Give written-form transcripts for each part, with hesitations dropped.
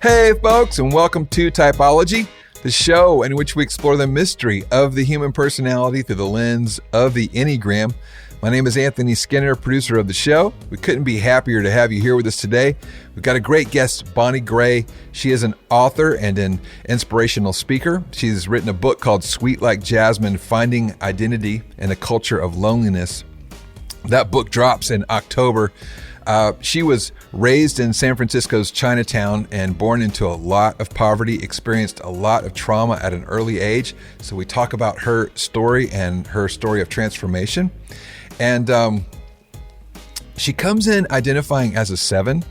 Hey folks, and welcome to Typology, the show in which we explore the mystery of the human personality through the lens of the Enneagram. My name is Anthony Skinner, producer of the show. We couldn't be happier to have you here with us today. We've got a great guest, Bonnie Gray. She is an author and an inspirational speaker. She's written a book called Sweet Like Jasmine, Finding Identity in a Culture of Loneliness. That book drops in October. She was raised in San Francisco's Chinatown and born into a lot of poverty, experienced a lot of trauma at an early age. So we talk about her story and her story of transformation. And she comes in identifying as a 7,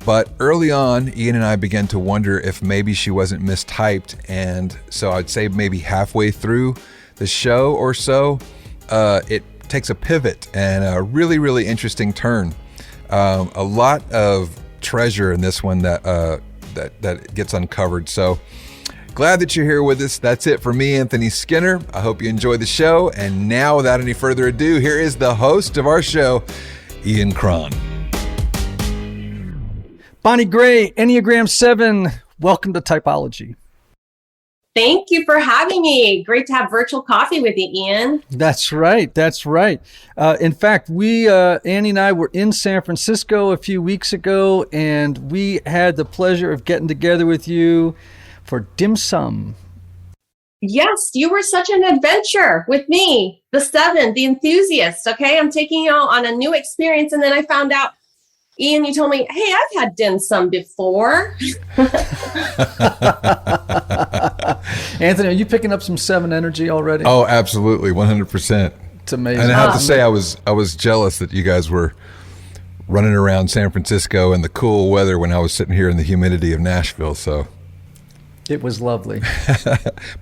but early on, Ian and I began to wonder if maybe she wasn't mistyped. And so I'd say maybe halfway through the show or so, it takes a pivot and a really, really interesting turn. A lot of treasure in this one that gets uncovered. So glad that you're here with us. That's it for me, Anthony Skinner. I hope you enjoy the show. And now, without any further ado, here is the host of our show, Ian Cron. Bonnie Gray, Enneagram 7. Welcome to Typology. Thank you for having me. Great to have virtual coffee with you, Ian. That's right. In fact, Annie and I were in San Francisco a few weeks ago, and we had the pleasure of getting together with you for dim sum. Yes, you were such an adventure with me, the 7, the enthusiast. Okay, I'm taking you on a new experience, and then I found out, Ian, you told me, hey, I've had dim sum before. Anthony, are you picking up some 7 energy already? Oh, absolutely, 100%. It's amazing. And I have to say, I was jealous that you guys were running around San Francisco in the cool weather when I was sitting here in the humidity of Nashville. So it was lovely.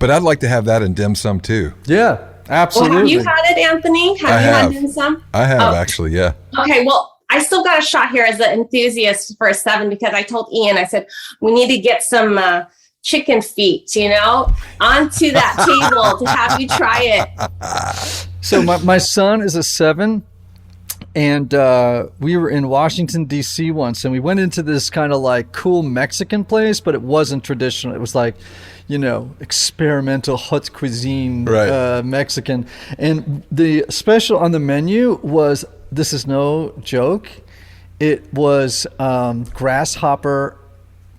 But I'd like to have that in dim sum too. Yeah, absolutely. Well, have you had it, Anthony? Have you had dim sum? I have, actually, yeah. Okay, well, I still got a shot here as an enthusiast for a 7 because I told Ian, I said, we need to get some chicken feet, onto that table to have you try it. So my son is a 7, and we were in Washington, D.C. once, and we went into this kind of like cool Mexican place, but it wasn't traditional. It was like, experimental haute cuisine, right. Mexican. And the special on the menu was, this is no joke, it was grasshopper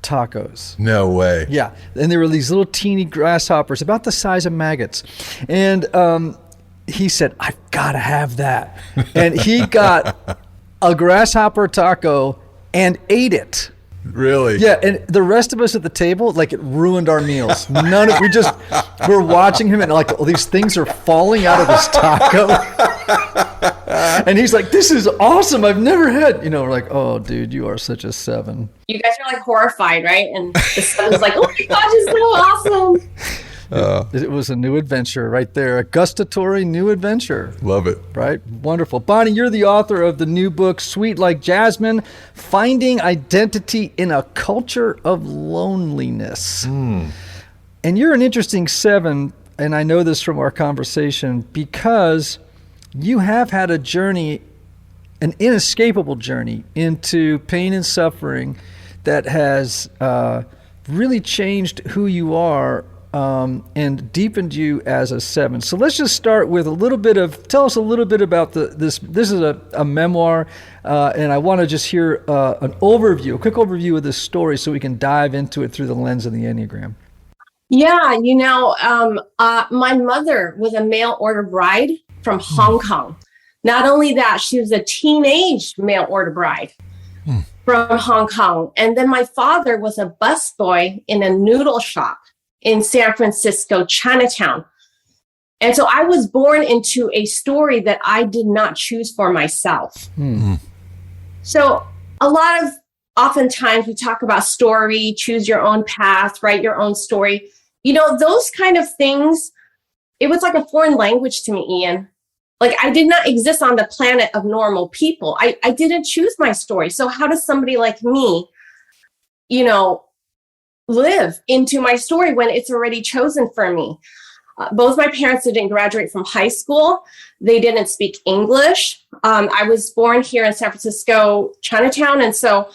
tacos. No way. Yeah. And there were these little teeny grasshoppers about the size of maggots. And he said, I've got to have that. And he got a grasshopper taco and ate it. Really? Yeah, and the rest of us at the table, it ruined our meals. We're watching him, and all these things are falling out of his taco. And he's like, this is awesome. I've never had, we're like, oh, dude, you are such a 7. You guys are horrified, right? And the 7's like, oh my gosh, it's so awesome. It was a new adventure right there, a gustatory new adventure. Love it. Right? Wonderful. Bonnie, you're the author of the new book, Sweet Like Jasmine, Finding Identity in a Culture of Loneliness. And you're an interesting 7, and I know this from our conversation, because you have had a journey, an inescapable journey into pain and suffering that has really changed who you are and deepened you as a 7. So let's just start with tell us a little bit about this. This is a memoir, and I want to just hear a quick overview of this story so we can dive into it through the lens of the Enneagram. Yeah, my mother was a mail order bride from Hong Kong. Not only that, she was a teenage mail order bride from Hong Kong. And then my father was a busboy in a noodle shop in San Francisco, Chinatown. And so I was born into a story that I did not choose for myself. So oftentimes we talk about story, choose your own path, write your own story. Those kind of things, it was like a foreign language to me, Ian. I did not exist on the planet of normal people. I didn't choose my story. So how does somebody like me, live into my story when it's already chosen for me? Both my parents didn't graduate from high school. They didn't speak English. I was born here in San Francisco, Chinatown. And so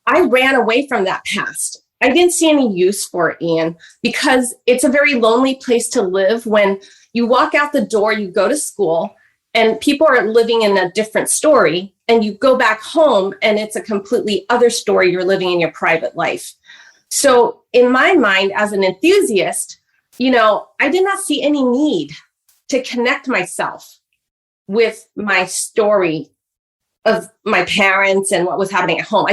I ran away from that past. I didn't see any use for it, Ian, because it's a very lonely place to live. When you walk out the door, you go to school, and people are living in a different story, and you go back home and it's a completely other story. You're living in your private life. So in my mind, as an enthusiast, I did not see any need to connect myself with my story of my parents and what was happening at home.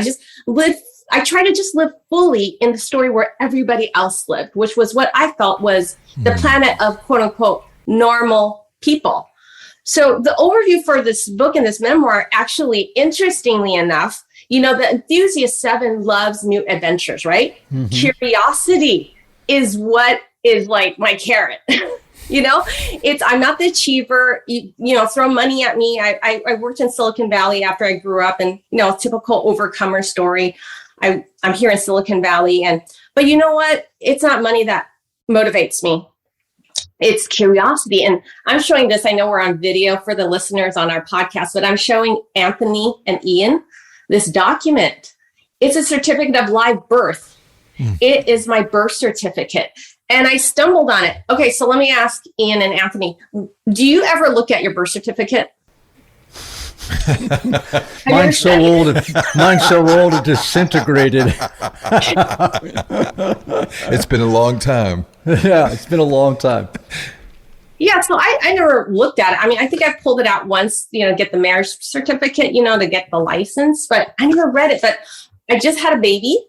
I try to just live fully in the story where everybody else lived, which was what I felt was the planet of quote unquote normal people. So the overview for this book and this memoir, actually, interestingly enough, the enthusiast 7 loves new adventures, right? Mm-hmm. Curiosity is what is like my carrot. I'm not the achiever, throw money at me. I worked in Silicon Valley after I grew up, and, typical overcomer story. I'm here in Silicon Valley. But you know what? It's not money that motivates me. It's curiosity. And I'm showing this. I know we're on video for the listeners on our podcast, but I'm showing Anthony and Ian this document. It's a certificate of live birth. It is my birth certificate. And I stumbled on it. Okay, so let me ask Ian and Anthony, do you ever look at your birth certificate? Mine's so old it disintegrated. It's been a long time. Yeah, it's been a long time. Yeah, so I never looked at it. I mean, I think I pulled it out once, get the marriage certificate, to get the license, but I never read it. But I just had a baby.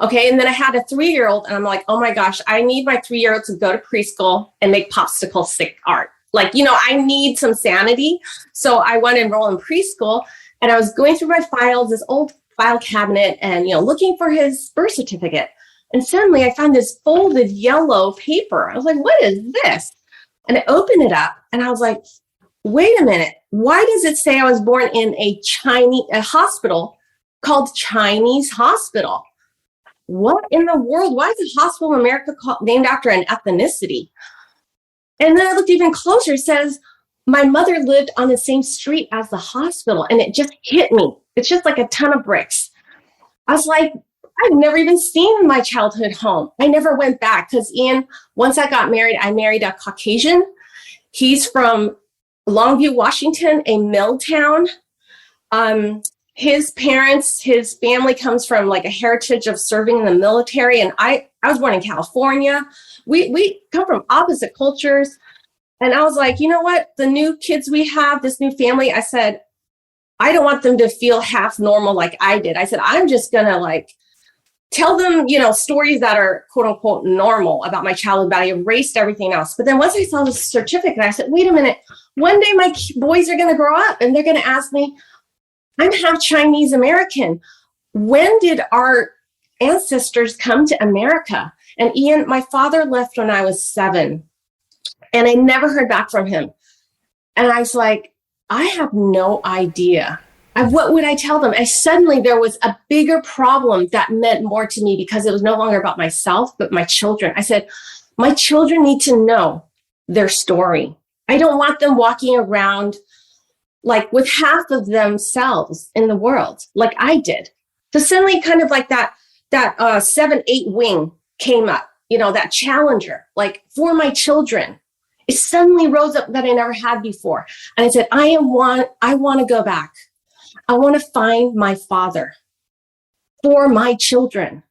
Okay. And then I had a 3-year-old, and I'm like, oh my gosh, I need my 3-year-old to go to preschool and make popsicle stick art. Like, I need some sanity. So I want to enroll in preschool, and I was going through my files, this old file cabinet, and, looking for his birth certificate. And suddenly I found this folded yellow paper. I was like, what is this? And I opened it up, and I was like, wait a minute. Why does it say I was born in a hospital called Chinese Hospital? What in the world? Why is a hospital in America named after an ethnicity? And then I looked even closer. It says, my mother lived on the same street as the hospital. And it just hit me. It's just like a ton of bricks. I was like, I've never even seen my childhood home. I never went back because, Ian, once I got married, I married a Caucasian. He's from Longview, Washington, a mill town. His family comes from like a heritage of serving in the military. And I was born in California. We come from opposite cultures. And I was like, you know what? The new kids we have, this new family, I said, I don't want them to feel half normal like I did. I said, I'm just going to tell them, stories that are quote unquote normal about my childhood, but I erased everything else. But then once I saw the certificate, I said, wait a minute, one day my boys are going to grow up and they're going to ask me, I'm half Chinese American. When did our ancestors come to America? And Ian, my father left when I was 7, and I never heard back from him. And I was like, I have no idea. What would I tell them? Suddenly there was a bigger problem that meant more to me because it was no longer about myself, but my children. I said, my children need to know their story. I don't want them walking around with half of themselves in the world, like I did. So suddenly kind of like that 7-8 wing came up, that challenger, for my children. It suddenly rose up that I never had before. And I said, I want to go back. I want to find my father for my children.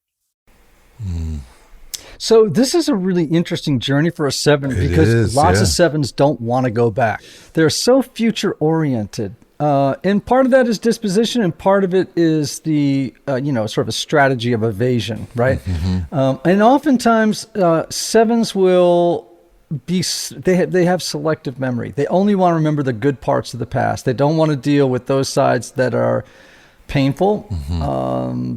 So this is a really interesting journey for a 7 because lots of 7s don't want to go back. They're so future oriented. And part of that is disposition, and part of it is the, sort of a strategy of evasion, right? Mm-hmm. And oftentimes 7s will they have selective memory. They only want to remember the good parts of the past. They don't want to deal with those sides that are painful,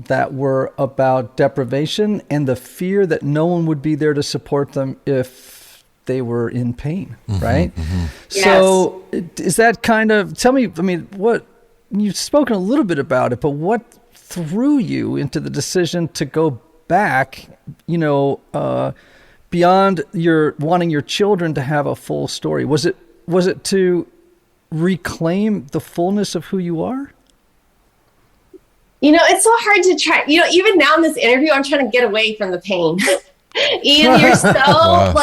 that were about deprivation and the fear that no one would be there to support them if they were in pain, right? Yes. So is that kind of, tell me, what, you've spoken a little bit about it, but what threw you into the decision to go back, beyond your wanting your children to have a full story? Was it to reclaim the fullness of who you are? It's so hard to try. Even now in this interview, I'm trying to get away from the pain. Ian, you're so Wow.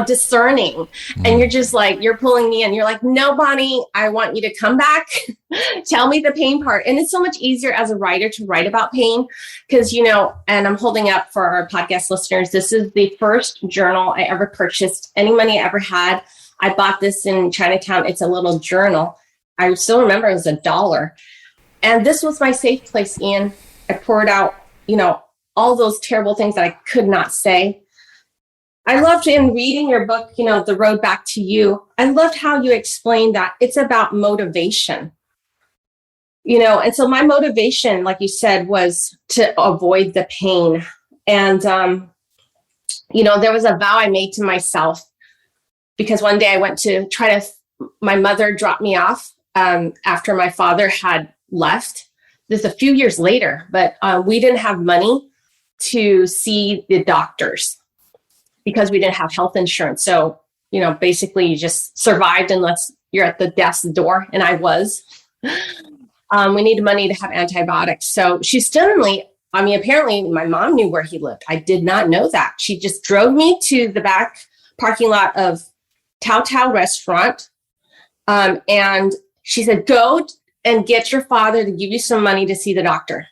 discerning, and you're just like, you're pulling me in. You're like, no, Bonnie, I want you to come back. Tell me the pain part. And it's so much easier as a writer to write about pain because, and I'm holding up for our podcast listeners. This is the first journal I ever purchased, any money I ever had. I bought this in Chinatown. It's a little journal. I still remember it was $1. And this was my safe place, Ian. I poured out, all those terrible things that I could not say. I loved in reading your book, The Road Back to You. I loved how you explained that it's about motivation. And so my motivation, like you said, was to avoid the pain. And, there was a vow I made to myself because one day I went to my mother dropped me off after my father had left. This is a few years later, but we didn't have money to see the doctors because we didn't have health insurance. So, basically you just survived unless you're at the death's door. And I was. We needed money to have antibiotics. So she apparently my mom knew where he lived. I did not know that. She just drove me to the back parking lot of Tao Tao restaurant. And she said, go and get your father to give you some money to see the doctor.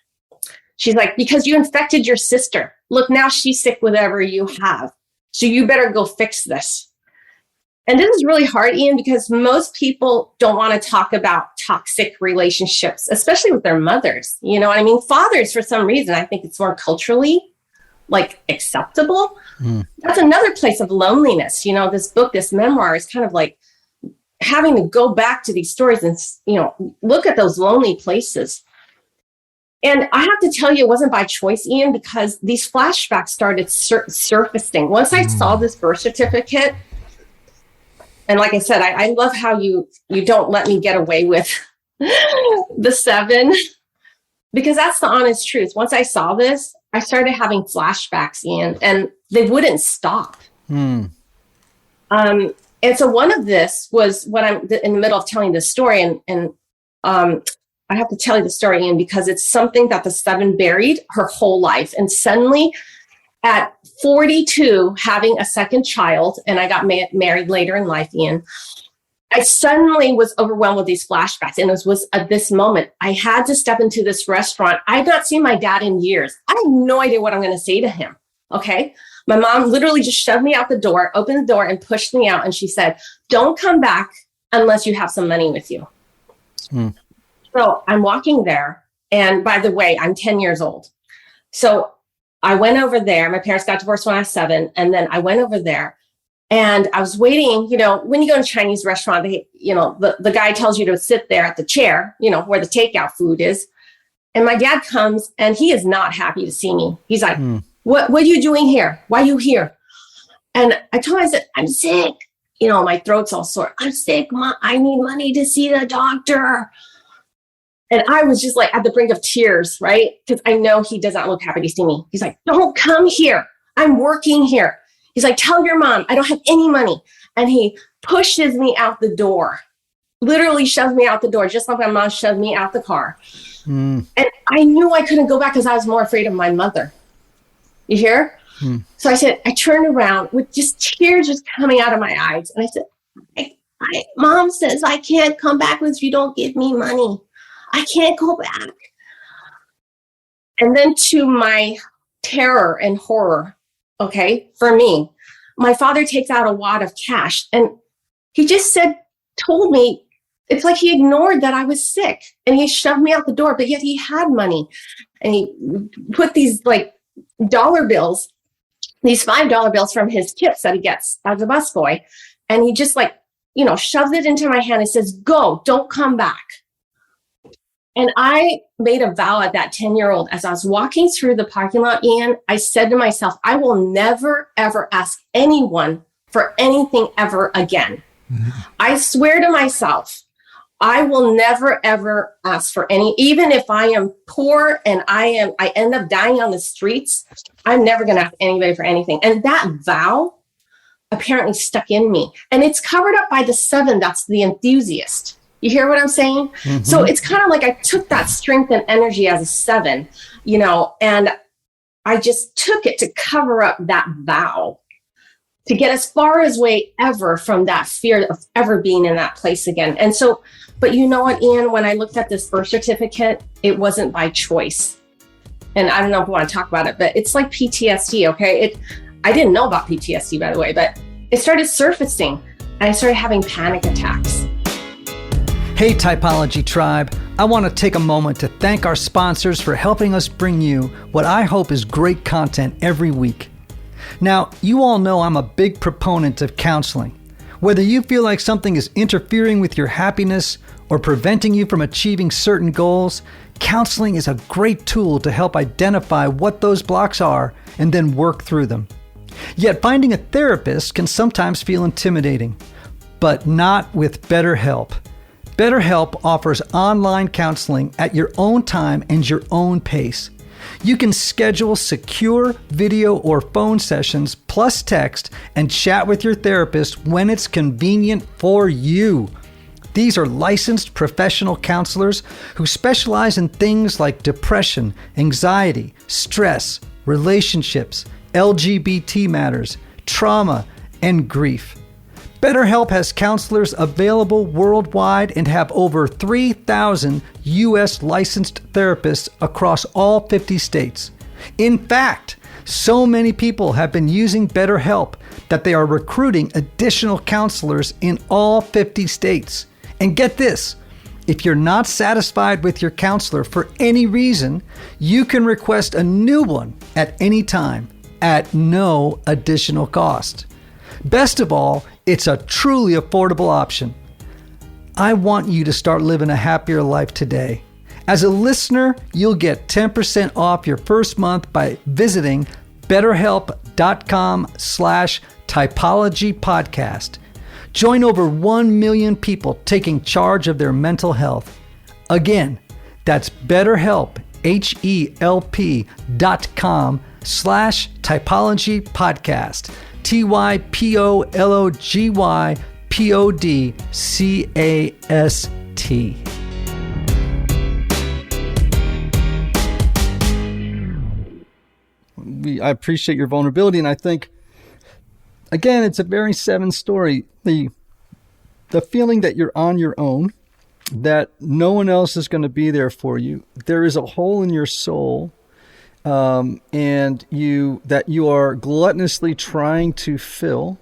She's like, because you infected your sister. Look, now she's sick with whatever you have. So you better go fix this. And this is really hard, Ian, because most people don't want to talk about toxic relationships, especially with their mothers. You know what I mean? Fathers, for some reason, I think it's more culturally acceptable. That's another place of loneliness. This book, this memoir is kind of like having to go back to these stories and, look at those lonely places. And I have to tell you, it wasn't by choice, Ian, because these flashbacks started surfacing. Once I saw this birth certificate, and like I said, I love how you don't let me get away with the 7, because that's the honest truth. Once I saw this, I started having flashbacks, Ian, and they wouldn't stop. And so one of this was what I'm in the middle of telling this story. And I have to tell you the story, Ian, because it's something that the 7 buried her whole life. And suddenly at 42, having a second child, and I got married later in life, Ian, I suddenly was overwhelmed with these flashbacks. And it was at this moment, I had to step into this restaurant. I had not seen my dad in years. I have no idea what I'm going to say to him. Okay. My mom literally just shoved me out the door, opened the door and pushed me out. And she said, don't come back unless you have some money with you. So I'm walking there. And by the way, I'm 10 years old. So I went over there. My parents got divorced when I was 7. And then I went over there and I was waiting. When you go to a Chinese restaurant, the guy tells you to sit there at the chair, where the takeout food is. And my dad comes and he is not happy to see me. He's like, what are you doing here? Why are you here? And I told him, I said, I'm sick. My throat's all sore. I'm sick, Mom. I need money to see the doctor. And I was just at the brink of tears, right? Because I know he does not look happy to see me. He's like, don't come here. I'm working here. He's like, tell your mom I don't have any money. And he pushes me out the door, literally shoves me out the door, just like my mom shoved me out the car. And I knew I couldn't go back because I was more afraid of my mother. You hear? So I turned around with just tears just coming out of my eyes. And I said, Mom says I can't come back if you don't give me money. I can't go back. And then to my terror and horror, for me, my father takes out a wad of cash and he just told me, it's like he ignored that I was sick and he shoved me out the door, but yet he had money. And he put these dollar bills, these $5 bills from his tips that he gets as a busboy. And he just shoves it into my hand and says, go, don't come back. And I made a vow at that 10-year-old as I was walking through the parking lot, Ian, I said to myself, I will never, ever ask anyone for anything ever again. I swear to myself, I will never, ever ask for even if I am poor and I end up dying on the streets, I'm never going to ask anybody for anything. And that vow apparently stuck in me. And it's covered up by the 7. That's the enthusiast. You hear what I'm saying? Mm-hmm. So it's kind of like I took that strength and energy as a 7, and I just took it to cover up that vow, to get as far as way ever from that fear of ever being in that place again. And so, but you know what, Ian, when I looked at this birth certificate, it wasn't by choice. And I don't know if we want to talk about it, but it's like PTSD, okay? I didn't know about PTSD, by the way, but it started surfacing and I started having panic attacks. Hey, Typology Tribe. I want to take a moment to thank our sponsors for helping us bring you what I hope is great content every week. Now, you all know I'm a big proponent of counseling. Whether you feel like something is interfering with your happiness or preventing you from achieving certain goals, counseling is a great tool to help identify what those blocks are and then work through them. Yet finding a therapist can sometimes feel intimidating, but not with BetterHelp. BetterHelp offers online counseling at your own time and your own pace. You can schedule secure video or phone sessions plus text and chat with your therapist when it's convenient for you. These are licensed professional counselors who specialize in things like depression, anxiety, stress, relationships, LGBT matters, trauma, and grief. BetterHelp has counselors available worldwide and have over 3,000 U.S. licensed therapists across all 50 states. In fact, so many people have been using BetterHelp that they are recruiting additional counselors in all 50 states. And get this, if you're not satisfied with your counselor for any reason, you can request a new one at any time at no additional cost. Best of all, it's a truly affordable option. I want you to start living a happier life today. As a listener, you'll get 10% off your first month by visiting betterhelp.com/typologypodcast. Join over 1 million people taking charge of their mental health. Again, that's BetterHelp, HELP.com/typologypodcast. TYPOLOGYPODCAST. I appreciate your vulnerability, and I think, again, it's a very 7 story. The feeling that you're on your own, that no one else is going to be there for you. There is a hole in your soul, and you are gluttonously trying to fill.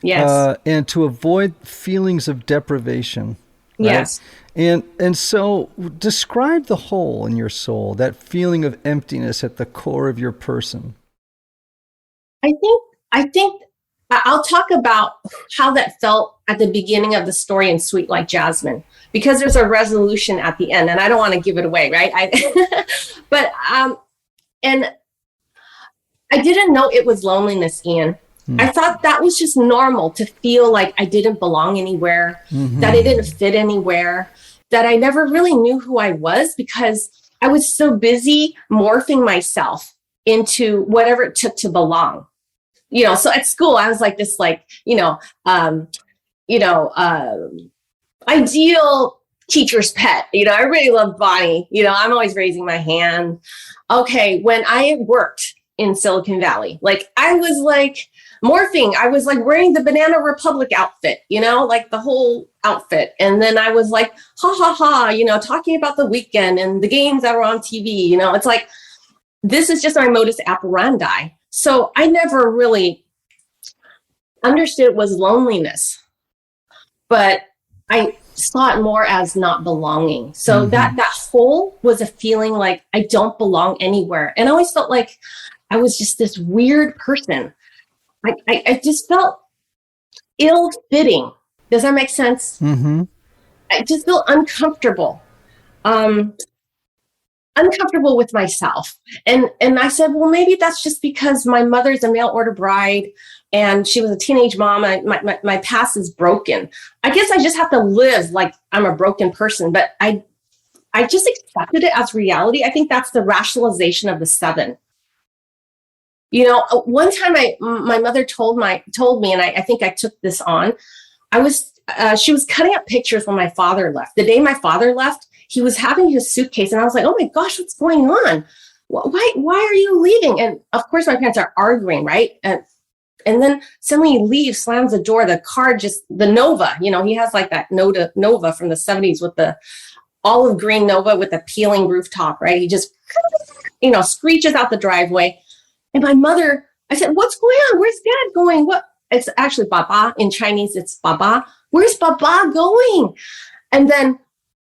Yes. And to avoid feelings of deprivation. Right? Yes. And so describe the hole in your soul, that feeling of emptiness at the core of your person. I think I'll talk about how that felt at the beginning of the story in Sweet Like Jasmine, because there's a resolution at the end and I don't want to give it away. Right. And I didn't know it was loneliness, Ian. I thought that was just normal to feel like I didn't belong anywhere, that I didn't fit anywhere, that I never really knew who I was because I was so busy morphing myself into whatever it took to belong. So at school, I was like this, ideal teacher's pet. I really love Bonnie. I'm always raising my hand. Okay. When I worked in Silicon Valley, I was morphing. I was wearing the Banana Republic outfit, the whole outfit. And then I was ha ha ha, talking about the weekend and the games that were on TV. It's this is just my modus operandi. So I never really understood it was loneliness, but I saw it more as not belonging. So that hole was a feeling like I don't belong anywhere. And I always felt like I was just this weird person. I just felt ill-fitting. Does that make sense? Mm-hmm. I just felt uncomfortable. Uncomfortable with myself. And I said, well, maybe that's just because my mother's a mail order bride and she was a teenage mom. My past is broken. I guess I just have to live like I'm a broken person, but I just accepted it as reality. I think that's the rationalization of the 7. One time my mother told me, and I think I took this on, I was she was cutting up pictures when my father left. The day my father left, he was having his suitcase, and I was like, oh my gosh, what's going on? Why are you leaving? And of course, my parents are arguing, right? And then suddenly he leaves, slams the door. The car the Nova, he has like that Nova from the 70s with the olive green Nova with the peeling rooftop, right? He just, screeches out the driveway. And my mother, I said, what's going on? Where's Dad going? What? It's actually Baba. In Chinese, it's Baba. Where's Baba going? And then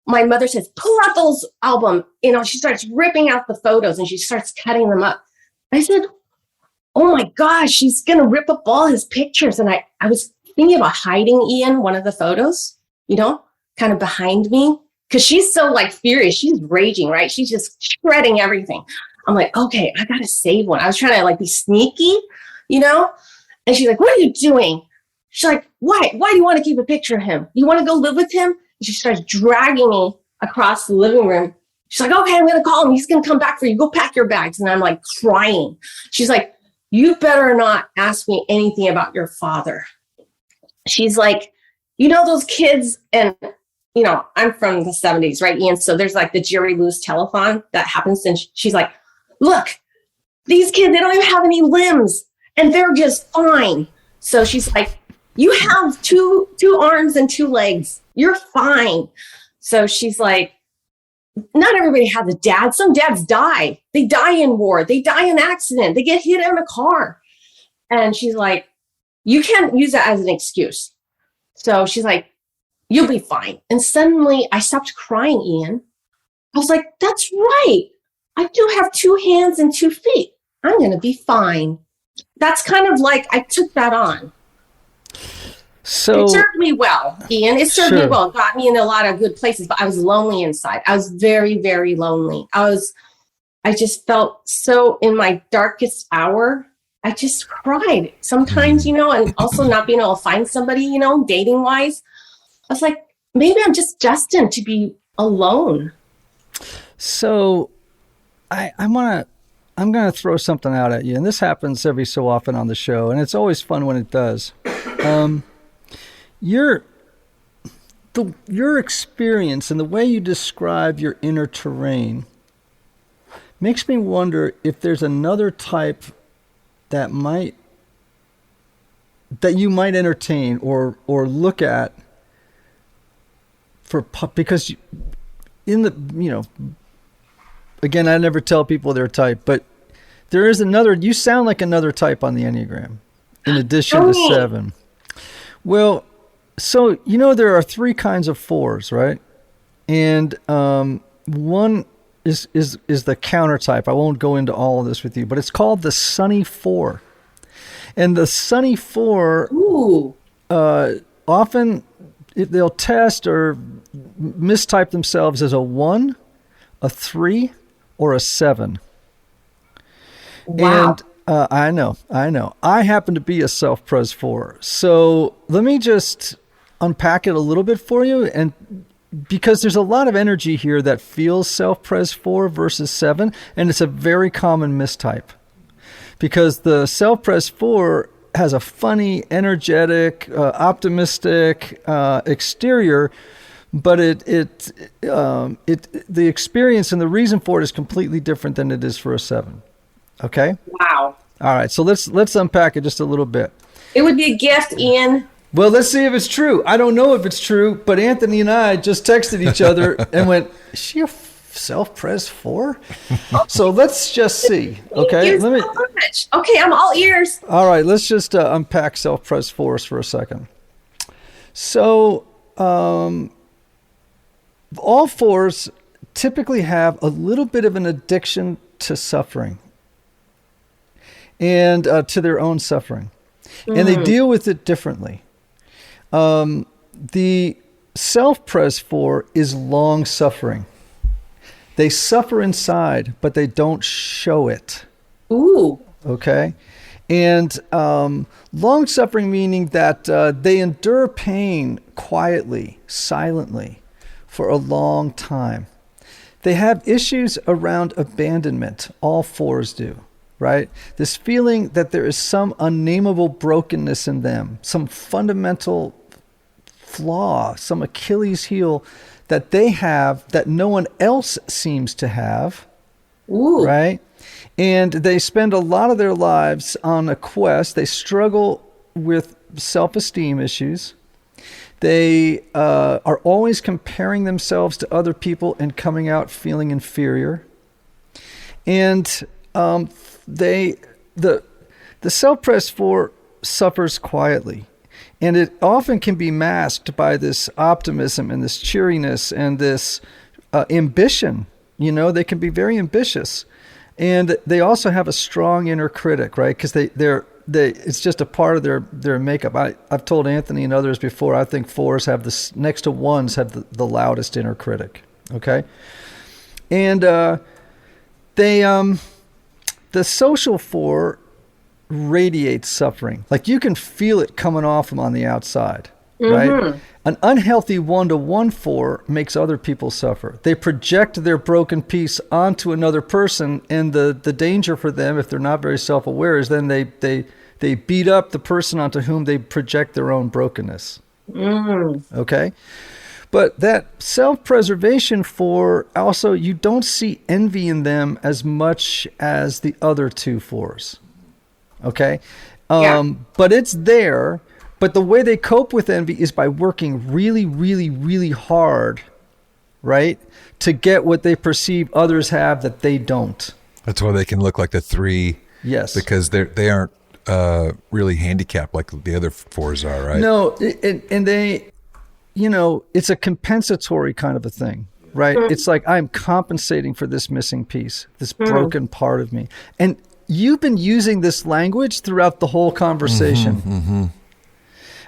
my mother says, pull out those album. She starts ripping out the photos and she starts cutting them up. I said, oh my gosh, she's going to rip up all his pictures. And I was thinking about hiding Ian, one of the photos, kind of behind me. Because she's so furious. She's raging, right? She's just shredding everything. I'm like, okay, I got to save one. I was trying to be sneaky, And she's like, what are you doing? She's like, why? Why do you want to keep a picture of him? You want to go live with him? And she starts dragging me across the living room. She's like, okay, I'm going to call him. He's going to come back for you. Go pack your bags. And I'm like crying. She's like, you better not ask me anything about your father. She's like, those kids, and, I'm from the 70s, right, Ian? So there's the Jerry Lewis telethon that happens. And she's like, look, these kids, they don't even have any limbs and they're just fine. So she's like, you have two arms and two legs. You're fine. So she's like, not everybody has a dad. Some dads die. They die in war. They die in accident. They get hit in a car. And she's like, you can't use that as an excuse. So she's like, you'll be fine. And suddenly I stopped crying, Ian. I was like, that's right. I do have 2 hands and 2 feet. I'm going to be fine. That's kind of I took that on. So it served me well, Ian. It served me well. It got me in a lot of good places, but I was lonely inside. I was very, very lonely. I just felt so in my darkest hour. I just cried sometimes, and also not being able to find somebody, dating wise. I was like, maybe I'm just destined to be alone. So I'm going to throw something out at you. And this happens every so often on the show. And it's always fun when it does. Your experience and the way you describe your inner terrain makes me wonder if there's another type that you might entertain or look at because again, I never tell people their type, but there is you sound like another type on the Enneagram in addition to 7. Well, so, there are 3 kinds of 4s, right? And one is the counter type. I won't go into all of this with you, but it's called the Sunny 4. And the Sunny 4, often they'll test or mistype themselves as a 1, a 3, or a 7. Wow. And I know. I happen to be a self-pres 4. So let me just unpack it a little bit for you. And because there's a lot of energy here that feels self-pres 4 versus 7, and it's a very common mistype. Because the self-pres 4 has a funny, energetic, optimistic exterior, but the experience and the reason for it is completely different than it is for a 7. Okay? Wow. All right, so let's unpack it just a little bit. It would be a gift, Ian. Well, let's see if it's true. I don't know if it's true, but Anthony and I just texted each other and went, is she a self-pres 4? So let's just see. Okay, so much. Okay, I'm all ears. All right, let's just unpack self-pres 4s for a second. So all 4s typically have a little bit of an addiction to suffering and to their own suffering, and they deal with it differently. The self-pres 4 is long suffering. They suffer inside, but they don't show it. Ooh. Okay? And long suffering meaning that they endure pain quietly, silently, for a long time. They have issues around abandonment. All 4s do, right? This feeling that there is some unnameable brokenness in them, some fundamental flaw, some Achilles heel that they have that no one else seems to have. Ooh. Right? And they spend a lot of their lives on a quest. They struggle with self-esteem issues. They are always comparing themselves to other people and coming out feeling inferior. And the self-pres 4 suffers quietly. And it often can be masked by this optimism and this cheeriness and this ambition. You know, they can be very ambitious. And they also have a strong inner critic, right? Because it's just a part of their makeup. I've told Anthony and others before, I think 4s have this, next to 1s have the loudest inner critic, okay? And the social 4 radiates suffering. Like you can feel it coming off them on the outside, right? An unhealthy 1-to-1 4 makes other people suffer. They project their broken piece onto another person, and the danger for them, if they're not very self-aware, is then they beat up the person onto whom they project their own brokenness. Okay? But that self-preservation 4, also, you don't see envy in them as much as the other 2 4s. Okay? But it's there. But the way they cope with envy is by working really, really, really hard, right? To get what they perceive others have that they don't. That's why they can look like the 3. Yes. Because they aren't really handicapped like the other 4s are, right? No, and they, you know, it's a compensatory kind of a thing, right? It's like, I'm compensating for this missing piece, this broken part of me. And you've been using this language throughout the whole conversation.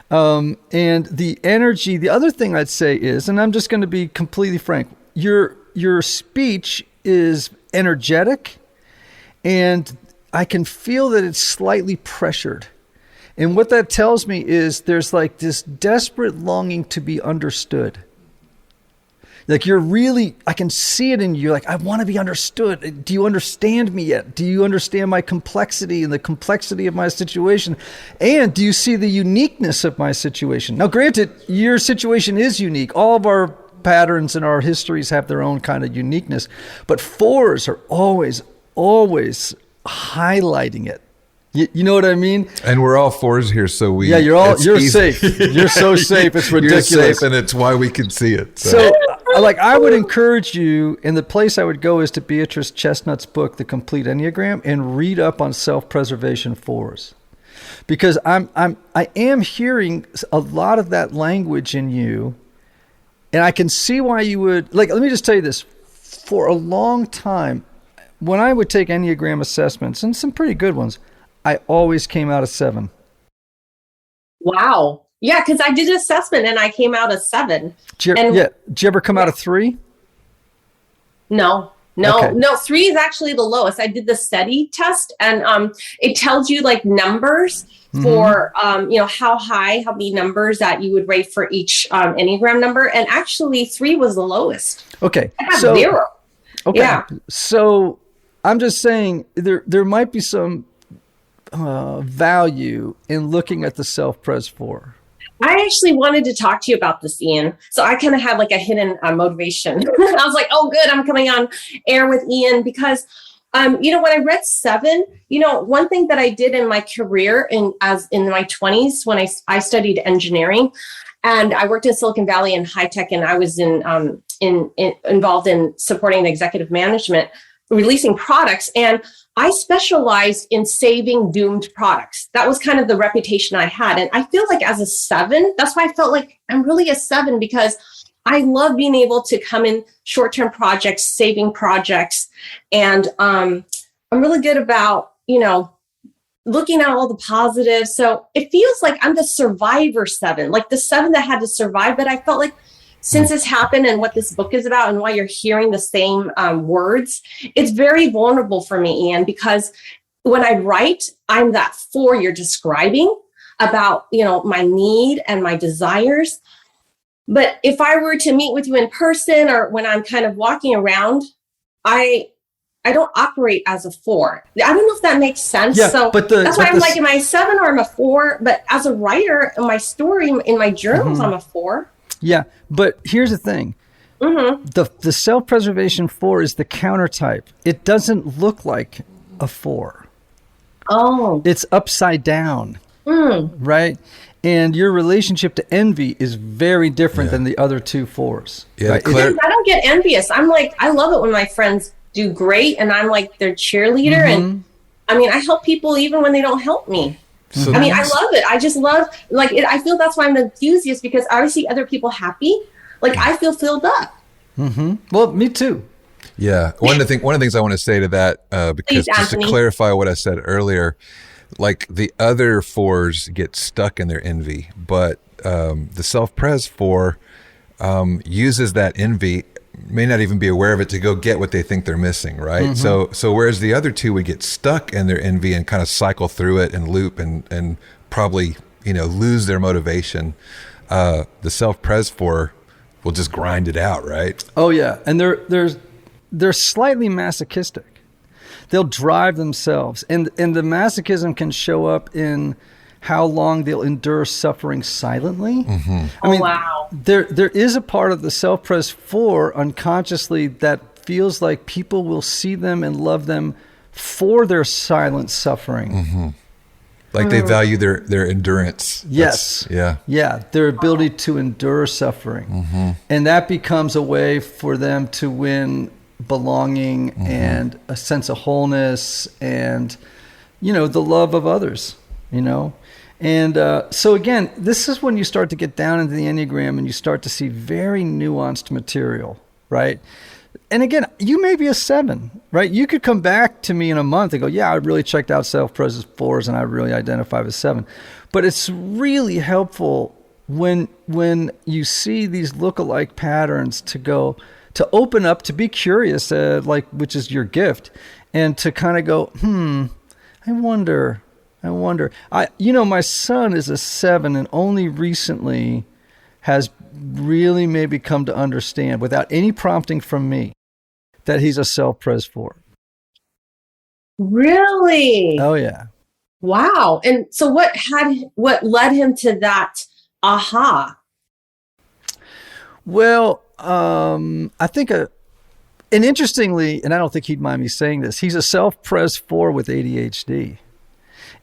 And the energy, the other thing I'd say is, and I'm just going to be completely frank, your speech is energetic, and I can feel that it's slightly pressured. And what that tells me is there's like this desperate longing to be understood. Like I can see it in you. Like, I want to be understood. Do you understand me yet? Do you understand my complexity and the complexity of my situation? And do you see the uniqueness of my situation? Now, granted, your situation is unique. All of our patterns and our histories have their own kind of uniqueness, but 4s are always highlighting it. You know what I mean? And we're all 4s here, so you're safe. You're so safe. It's ridiculous. You're safe, and it's why we can see it. So like, I would encourage you, and the place I would go is to Beatrice Chestnut's book, The Complete Enneagram, and read up on self-preservation 4s, because I am hearing a lot of that language in you, and I can see why you would, like, let me just tell you this. For a long time, when I would take Enneagram assessments, and some pretty good ones, I always came out a 7. Wow. Yeah, because I did an assessment and I came out a 7. Did you ever come out a 3? No. Okay. 3 is actually the lowest. I did the SETI test, and it tells you like numbers for how many numbers that you would rate for each Enneagram number, and actually 3 was the lowest. Okay, I have 0. Okay, yeah. So I'm just saying there might be some value in looking at the self-pres 4. I actually wanted to talk to you about this, Ian. So I kind of had like a hidden motivation. I was like, oh, good, I'm coming on air with Ian because, when I read 7, one thing that I did in my career in my 20s when I studied engineering, and I worked in Silicon Valley in high tech, and I was involved in supporting the executive management, releasing products, and I specialized in saving doomed products. That was kind of the reputation I had. And I feel like as a 7, that's why I felt like I'm really a 7, because I love being able to come in short-term projects, saving projects. And I'm really good about, looking at all the positives. So it feels like I'm the survivor 7, like the 7 that had to survive. But I felt like since this happened and what this book is about and why you're hearing the same words, it's very vulnerable for me, Ian, because when I write, I'm that 4 you're describing about, my need and my desires. But if I were to meet with you in person or when I'm kind of walking around, I I don't operate as a 4. I don't know if that makes sense. Yeah, so that's why I'm like, am I a 7 or am I a 4? But as a writer in my story, in my journals, I'm a 4. Yeah, but here's the thing. The self-preservation 4 is the counter type. It doesn't look like a 4. Oh. It's upside down, right? And your relationship to envy is very different than the other 2 4s. Yeah, right? I don't get envious. I'm like, I love it when my friends do great and I'm like their cheerleader. And I mean, I help people even when they don't help me. I mean, I love it. I just love like it. I feel that's why I'm an enthusiast, because I see other people happy. Like I feel filled up. Well, me too. Yeah. One of the things I want to say to that, because Please, just Anthony. to clarify what I said earlier, like the other 4s get stuck in their envy, but the self-pres 4 uses that envy, may not even be aware of it, to go get what they think they're missing, right? So whereas the other 2 would get stuck in their envy and kind of cycle through it and loop and probably, lose their motivation, the self-pres 4 will just grind it out, right? Oh yeah, and they're slightly masochistic. They'll drive themselves, and the masochism can show up in how long they'll endure suffering silently. I mean, wow. There is a part of the self-pres 4 unconsciously that feels like people will see them and love them for their silent suffering. Like they value their endurance. Yes. Yeah, their ability to endure suffering. And that becomes a way for them to win belonging and a sense of wholeness and, the love of others, And so again, this is when you start to get down into the Enneagram and you start to see very nuanced material, right? And again, you may be a 7, right? You could come back to me in a month and go, yeah, I really checked out self-pres 4s and I really identify with 7. But it's really helpful when you see these look-alike patterns to open up, to be curious, which is your gift, and to kind of go, I wonder. My son is a 7 and only recently has really maybe come to understand, without any prompting from me, that he's a self-pres 4. Really? Oh yeah. Wow. And so what led him to that aha? Well, I think and interestingly, and I don't think he'd mind me saying this, he's a self-pres 4 with ADHD.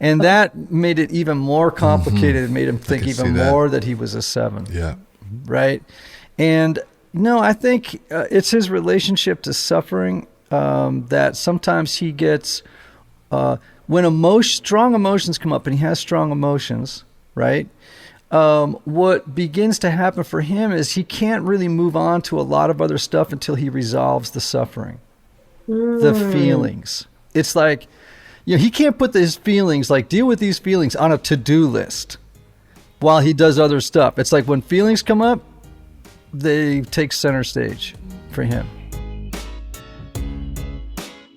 And that made it even more complicated. It made him think even more that he was a 7. Yeah. Right. And no, I think it's his relationship to suffering that sometimes he gets, when strong emotions come up, and he has strong emotions, right? What begins to happen for him is he can't really move on to a lot of other stuff until he resolves the suffering, the feelings. It's like, he can't put his feelings, like deal with these feelings, on a to-do list while he does other stuff. It's like when feelings come up, they take center stage for him.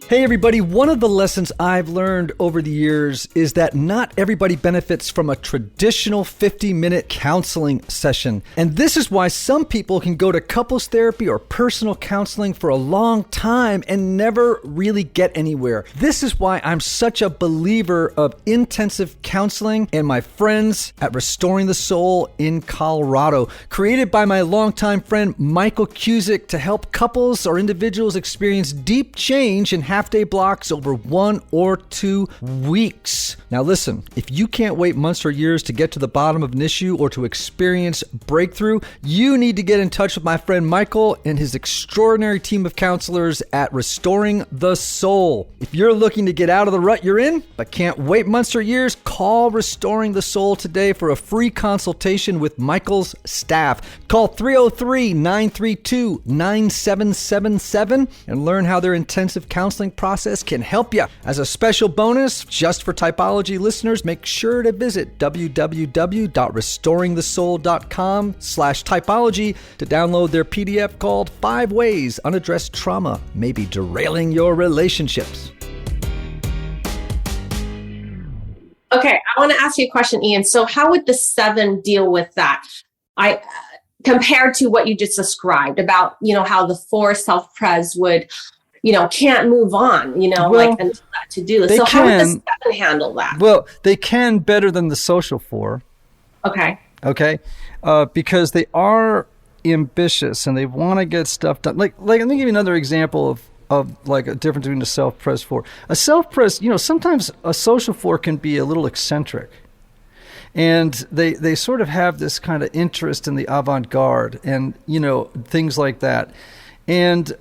Hey everybody, one of the lessons I've learned over the years is that not everybody benefits from a traditional 50-minute counseling session. And this is why some people can go to couples therapy or personal counseling for a long time and never really get anywhere. This is why I'm such a believer of intensive counseling and my friends at Restoring the Soul in Colorado, created by my longtime friend Michael Cusick to help couples or individuals experience deep change in half-day blocks over 1 or 2 weeks. Now listen, if you can't wait months or years to get to the bottom of an issue or to experience breakthrough, you need to get in touch with my friend Michael and his extraordinary team of counselors at Restoring the Soul. If you're looking to get out of the rut you're in, but can't wait months or years, call Restoring the Soul today for a free consultation with Michael's staff. Call 303-932-9777 and learn how their intensive counseling process can help you. As a special bonus, just for Typology listeners, make sure to visit www.restoringthesoul.com/typology to download their PDF called 5 Ways Unaddressed Trauma May Be Derailing Your Relationships. Okay, I want to ask you a question, Ian. So how would the 7 deal with that? Compared to what you just described about, how the 4 self-pres would can't move on, Well, like until that to-do list. So how would the 7 handle that? Well, they can better than the social 4. Okay. Because they are ambitious and they want to get stuff done. Like let me give you another example of like a difference between a self-pres 4. A self-pres, sometimes a social 4 can be a little eccentric. And they sort of have this kind of interest in the avant-garde and, things like that. And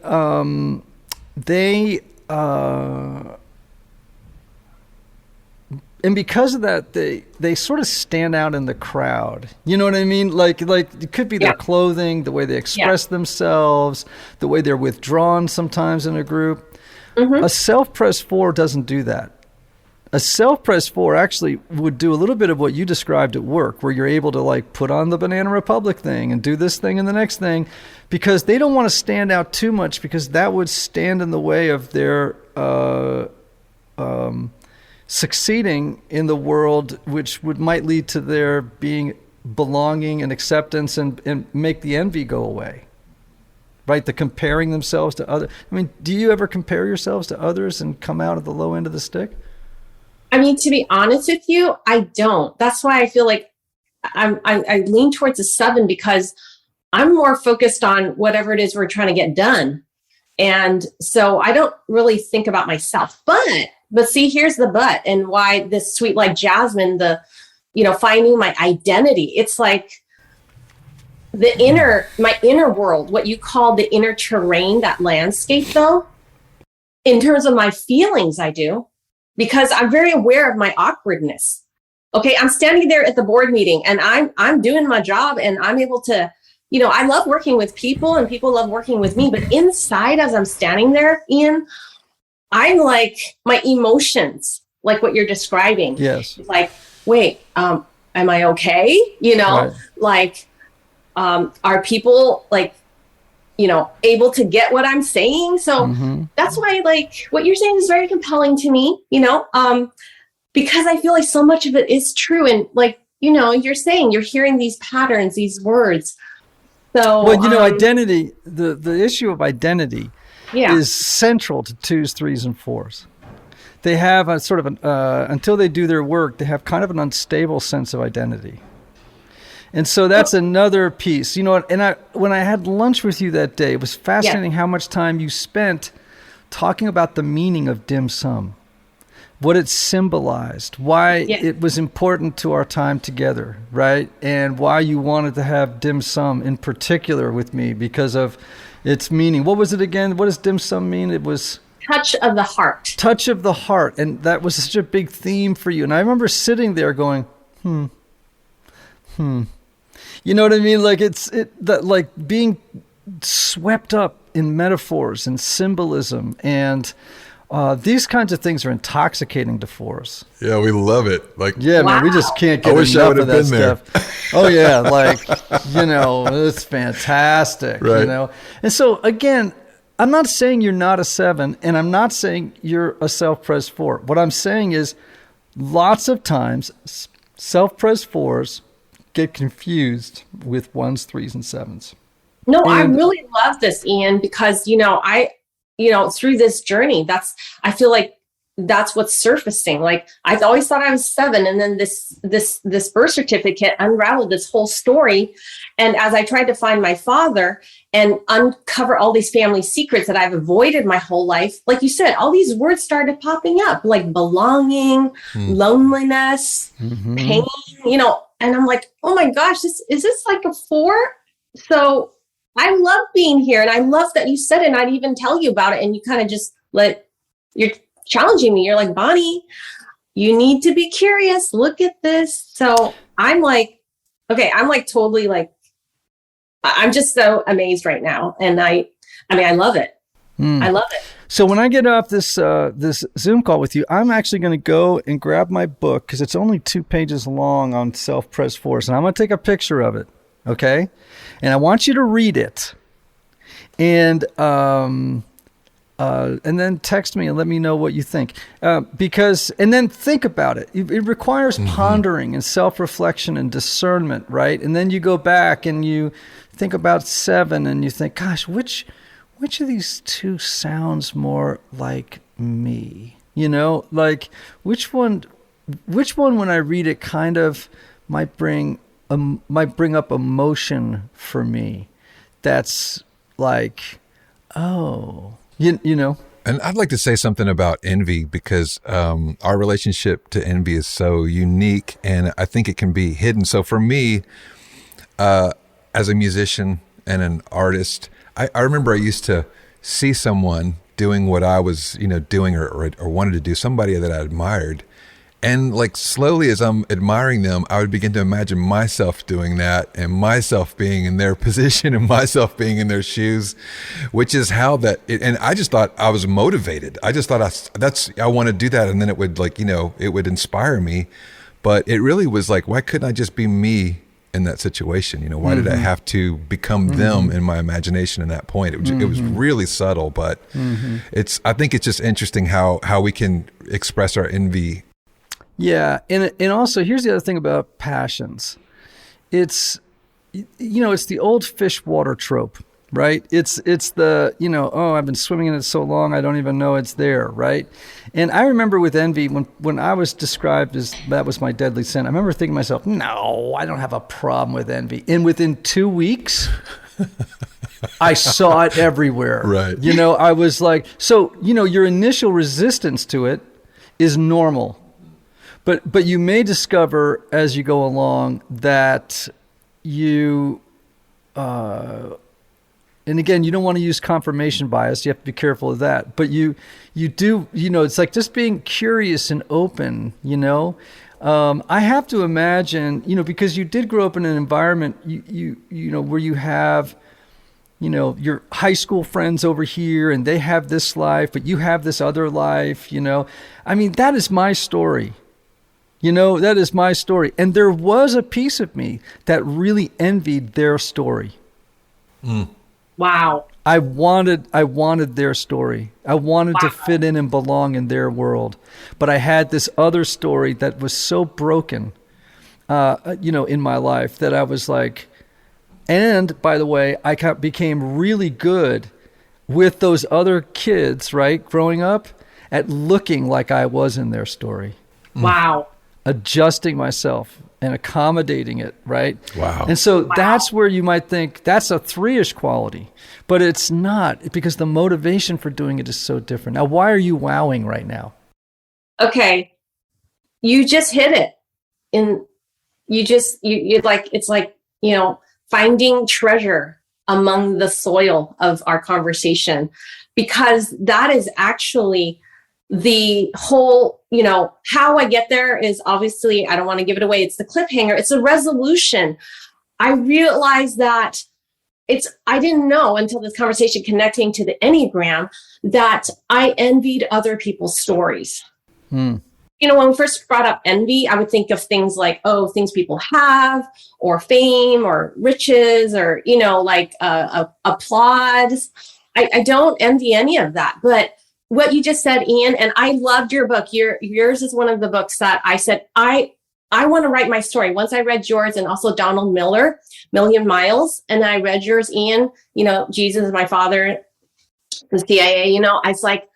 and because of that, they sort of stand out in the crowd. You know what I mean? Like it could be their clothing, the way they express themselves, the way they're withdrawn sometimes in a group. Mm-hmm. A self-pres 4 doesn't do that. A self-pres 4 actually would do a little bit of what you described at work, where you're able to like put on the Banana Republic thing and do this thing and the next thing, because they don't want to stand out too much, because that would stand in the way of their succeeding in the world, which might lead to their being belonging and acceptance and make the envy go away. Right? The comparing themselves to others. I mean, do you ever compare yourselves to others and come out at the low end of the stick? I mean, to be honest with you, I don't. That's why I feel like I lean towards a 7, because I'm more focused on whatever it is we're trying to get done. And so I don't really think about myself. But see, here's the but, and why this Sweet Like Jasmine, finding my identity. It's like my inner world, what you call the inner terrain, that landscape though, in terms of my feelings, I do. Because I'm very aware of my awkwardness. Okay, I'm standing there at the board meeting and I'm doing my job, and I'm able to, I love working with people and people love working with me. But inside, as I'm standing there, Ian, I'm like, my emotions, like what you're describing. Yes. Like, wait, am I okay? Right. Like, are people like, able to get what I'm saying? So that's why, like, what you're saying is very compelling to me, because I feel like so much of it is true. And like, you're saying, you're hearing these patterns, these words. So, well, identity, the issue of identity is central to 2s, 3s, and 4s. They have a sort of until they do their work, they have kind of an unstable sense of identity. And so that's another piece, and when I had lunch with you that day, it was fascinating how much time you spent talking about the meaning of dim sum, what it symbolized, why it was important to our time together, right? And why you wanted to have dim sum in particular with me because of its meaning. What was it again? What does dim sum mean? It was touch of the heart. Touch of the heart. And that was such a big theme for you. And I remember sitting there going, You know what I mean? Like like being swept up in metaphors and symbolism, and these kinds of things are intoxicating to 4s. Yeah, we love it. Like, man, we just can't get enough of that stuff. Oh yeah, like it's fantastic. Right. And so again, I'm not saying you're not a 7, and I'm not saying you're a self-pres 4. What I'm saying is, lots of times self-pres 4s get confused with 1s, 3s, and 7s. No, I really love this, Ian, because, through this journey, I feel like that's what's surfacing. Like, I've always thought I was 7. And then this birth certificate unraveled this whole story. And as I tried to find my father and uncover all these family secrets that I've avoided my whole life, like you said, all these words started popping up, like belonging, loneliness, pain, and I'm like, oh my gosh, is this like a 4? So I love being here. And I love that you said it, and I didn't even tell you about it. And you kind of just you're challenging me. You're like, Bonnie, you need to be curious. Look at this. So I'm like, okay, I'm like totally like, I'm just so amazed right now. And I love it. I love it. So when I get off this Zoom call with you, I'm actually going to go and grab my book, because it's only 2 pages long on self-pres 4s, and I'm going to take a picture of it, okay? And I want you to read it, and then text me and let me know what you think, and then think about it. It requires pondering and self-reflection and discernment, right? And then you go back and you think about 7, and you think, gosh, which which of these two sounds more like me? Like which one when I read it kind of might bring up emotion for me. That's like, oh, you know. And I'd like to say something about envy because our relationship to envy is so unique, and I think it can be hidden. So for me, as a musician and an artist, I remember I used to see someone doing what I was, doing or wanted to do, somebody that I admired. And like slowly as I'm admiring them, I would begin to imagine myself doing that and myself being in their position and myself being in their shoes, which is how and I just thought I was motivated. I just thought I want to do that. And then it would it would inspire me. But it really was like, why couldn't I just be me in that situation? Why did I have to become them in my imagination in that point? It was really subtle, but I think it's just interesting how we can express our envy. Yeah, and also here's the other thing about passions. It's it's the old fish water trope, right? It's the oh, I've been swimming in it so long I don't even know it's there, right? And I remember with envy when I was described as that was my deadly sin, I remember thinking to myself, no, I don't have a problem with envy. And within 2 weeks, I saw it everywhere. Right. I was like, so your initial resistance to it is normal. But you may discover as you go along that you, and again, you don't want to use confirmation bias. You have to be careful of that. But you do, it's like just being curious and open, I have to imagine, because you did grow up in an environment, where you have, your high school friends over here and they have this life, but you have this other life, I mean, that is my story. That is my story. And there was a piece of me that really envied their story. Wow. I wanted their story. I wanted to fit in and belong in their world. But I had this other story that was so broken, in my life that I was like, and by the way, I became really good with those other kids, right, growing up, at looking like I was in their story. Wow. Adjusting myself and accommodating it, right? Wow. And so that's where you might think that's a 3-ish quality, but it's not, because the motivation for doing it is so different. Now, why are you wowing right now? Okay. You just hit it. It's like, finding treasure among the soil of our conversation, because that is actually the whole, how I get there is obviously, I don't want to give it away. It's the cliffhanger. It's a resolution. I realized that I didn't know until this conversation connecting to the Enneagram that I envied other people's stories. When we first brought up envy, I would think of things like, things people have, or fame, or riches, or, applause. I don't envy any of that. But what you just said, Ian, and I loved your book. Yours is one of the books that I said, I want to write my story. Once I read yours, and also Donald Miller, Million Miles, and I read yours, Ian, Jesus is my father, the CIA, I was like,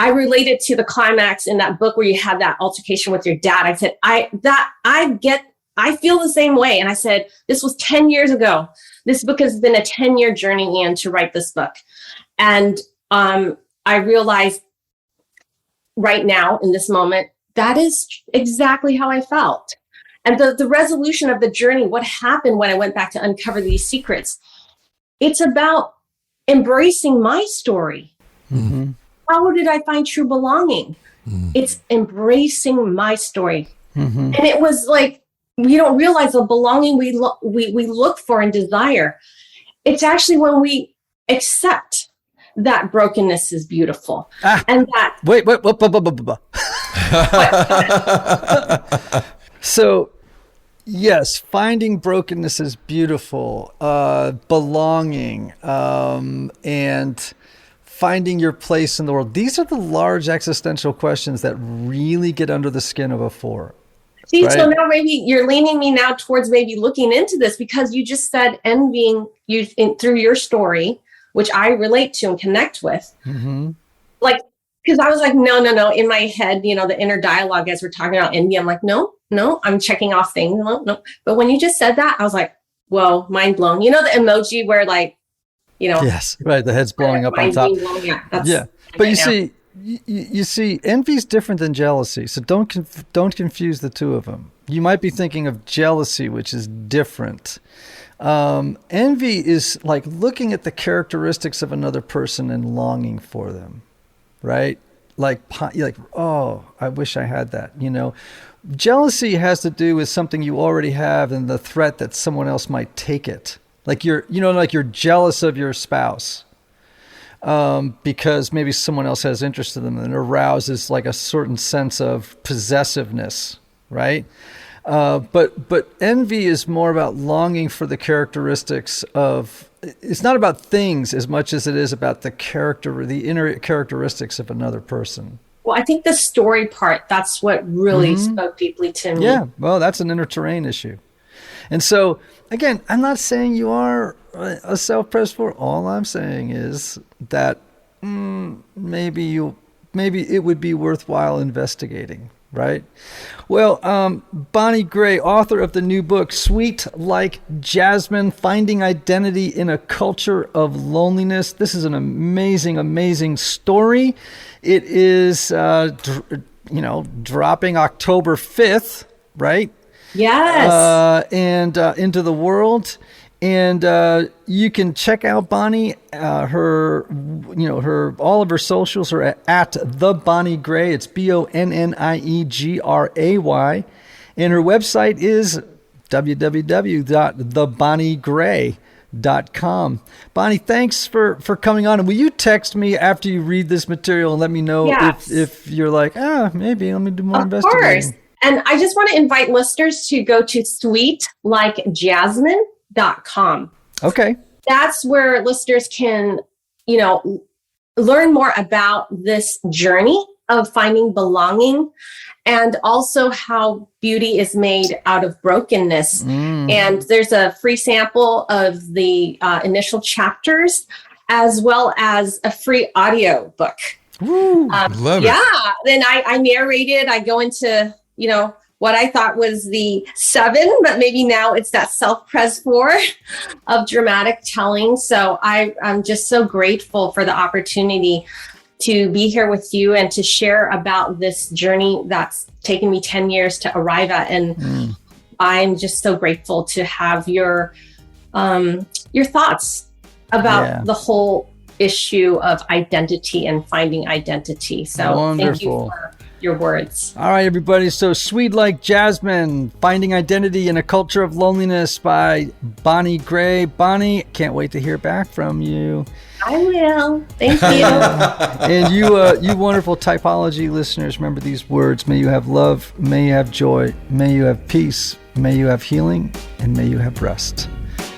I related to the climax in that book where you had that altercation with your dad. I said, I feel the same way. And I said, this was 10 years ago. This book has been a 10-year journey, Ian, to write this book. And, I realize right now in this moment, that is exactly how I felt. And the resolution of the journey, what happened when I went back to uncover these secrets, it's about embracing my story. Mm-hmm. How did I find true belonging? It's embracing my story. And it was like, we don't realize the belonging we look for and desire. It's actually when we accept that brokenness is beautiful. And that... Wait. So, yes, finding brokenness is beautiful, belonging, and finding your place in the world. These are the large existential questions that really get under the skin of a 4. See, right? So now maybe you're leaning me now towards maybe looking into this, because you just said envying you through your story which I relate to and connect with. Mm-hmm. Like, because I was like, no, in my head, you know, the inner dialogue as we're talking about envy, I'm like, no, I'm checking off things. No. But when you just said that, I was like, whoa, mind blown. You know, the emoji where like, you know. Yes, right. The head's blowing up on top. Yeah. But you see, envy is different than jealousy. So don't confuse the two of them. You might be thinking of jealousy, which is different. Envy is like looking at the characteristics of another person and longing for them. Right? Like, oh, I wish I had that, you know. Jealousy has to do with something you already have and the threat that someone else might take it. Like you're jealous of your spouse because maybe someone else has interest in them and arouses like a certain sense of possessiveness, right? But envy is more about longing for the characteristics of. It's not about things as much as it is about the inner characteristics of another person. Well, I think the story part, that's what really spoke deeply to me. Yeah, well, that's an inner terrain issue. And so, again, I'm not saying you are a self-pressed for. All I'm saying is that maybe it would be worthwhile investigating. Right? Well, Bonnie Gray, author of the new book, Sweet Like Jasmine, Finding Identity in a Culture of Loneliness. This is an amazing, amazing story. It is, dropping October 5th, right? Yes. And into the world. And you can check out Bonnie. All of her socials are at The Bonnie Gray. It's BONNIEGRAY. And her website is www.thebonniegray.com. Bonnie, thanks for coming on. And will you text me after you read this material and let me know if you're like, maybe let me do more investigating. Of course. And I just want to invite listeners to go to sweetlikejasmine.com. Okay. That's where listeners can, learn more about this journey of finding belonging and also how beauty is made out of brokenness. And there's a free sample of the initial chapters as well as a free audio book. Woo, love it. Yeah. Then I narrated, I go into, what I thought was the 7, but maybe now it's that self-pres 4 of dramatic telling. So I'm just so grateful for the opportunity to be here with you and to share about this journey that's taken me 10 years to arrive at. And I'm just so grateful to have your thoughts about the whole issue of identity and finding identity. So wonderful. Thank you for your words. All right, everybody. So Sweet Like Jasmine, Finding Identity in a Culture of Loneliness by Bonnie Gray. Bonnie, can't wait to hear back from you. I will. Thank you. And you wonderful typology listeners, remember these words. May you have love. May you have joy. May you have peace. May you have healing. And may you have rest.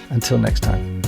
Until next time.